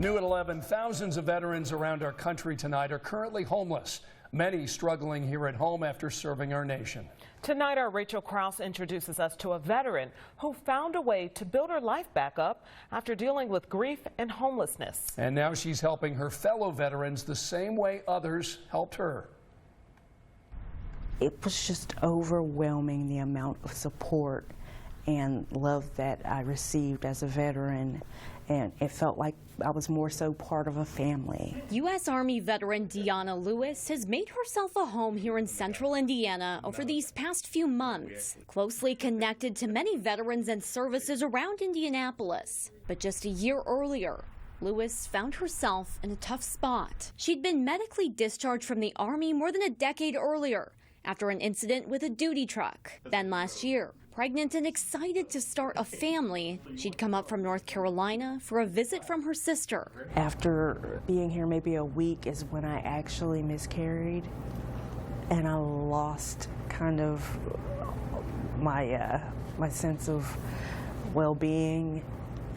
New at 11, thousands of veterans around our country tonight are currently homeless, many struggling here at home after serving our nation. Tonight, our Rachel Krause introduces us to a veteran who found a way to build her life back up after dealing with grief and homelessness. And now she's helping her fellow veterans the same way others helped her. It was just overwhelming, the amount of support and love that I received as a veteran, and it felt like I was more so part of a family. U.S. Army veteran Deanna Lewis has made herself a home here in central Indiana over these past few months, closely connected to many veterans and services around Indianapolis. But just a year earlier, Lewis found herself in a tough spot. She'd been medically discharged from the Army more than a decade earlier after an incident with a duty truck. Then last year, pregnant and excited to start a family, she'd come up from North Carolina for a visit from her sister. After being here maybe a week is when I actually miscarried, and I lost kind of my sense of well-being.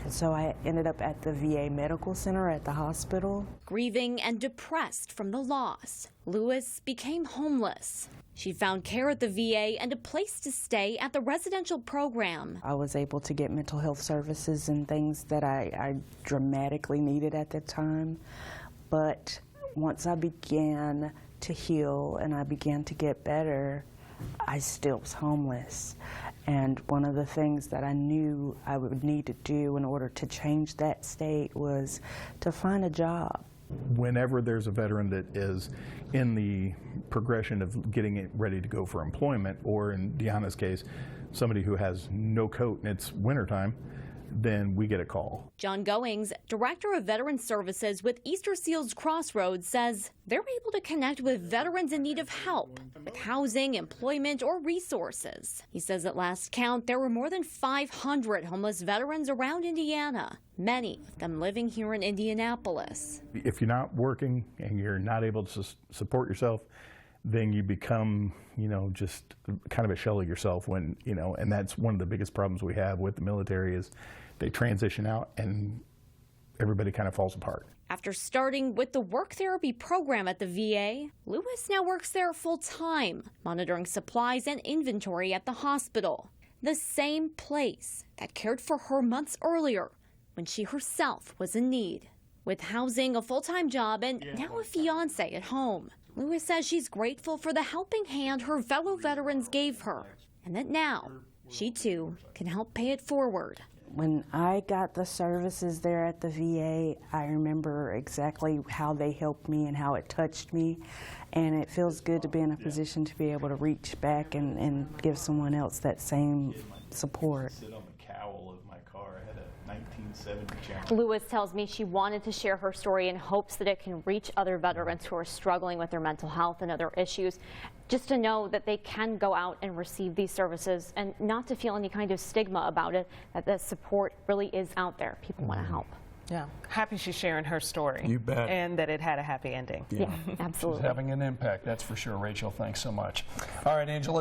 And so I ended up at the VA Medical Center at the hospital. Grieving and depressed from the loss, Lewis became homeless. She found care at the VA and a place to stay at the residential program. I was able to get mental health services and things that I dramatically needed at the time. But once I began to heal and I began to get better, I still was homeless. And one of the things that I knew I would need to do in order to change that state was to find a job. Whenever there's a veteran that is in the progression of getting it ready to go for employment, or in Deanna's case, somebody who has no coat and it's wintertime, then we get a call. John Goings, Director of Veteran Services with Easterseals Crossroads, says they're able to connect with veterans in need of help with housing, employment, or resources. He says at last count, there were more than 500 homeless veterans around Indiana, many of them living here in Indianapolis. If you're not working and you're not able to support yourself, then you become, just kind of a shell of yourself when, and that's one of the biggest problems we have with the military is they transition out and everybody kind of falls apart. After starting with the work therapy program at the VA, Lewis now works there full-time, monitoring supplies and inventory at the hospital, the same place that cared for her months earlier when she herself was in need. With housing, a full-time job, and now a fiancé at home, Lewis says she's grateful for the helping hand her fellow veterans gave her, and that now she too can help pay it forward. When I got the services there at the VA, I remember exactly how they helped me and how it touched me, and it feels good to be in a position to be able to reach back and give someone else that same support. Lewis tells me she wanted to share her story in hopes that it can reach other veterans who are struggling with their mental health and other issues, just to know that they can go out and receive these services and not to feel any kind of stigma about it, that the support really is out there. People want to help. Yeah, happy she's sharing her story. You bet. And that it had a happy ending. Yeah, absolutely. She's having an impact, that's for sure. Rachel, thanks so much. All right, Angela.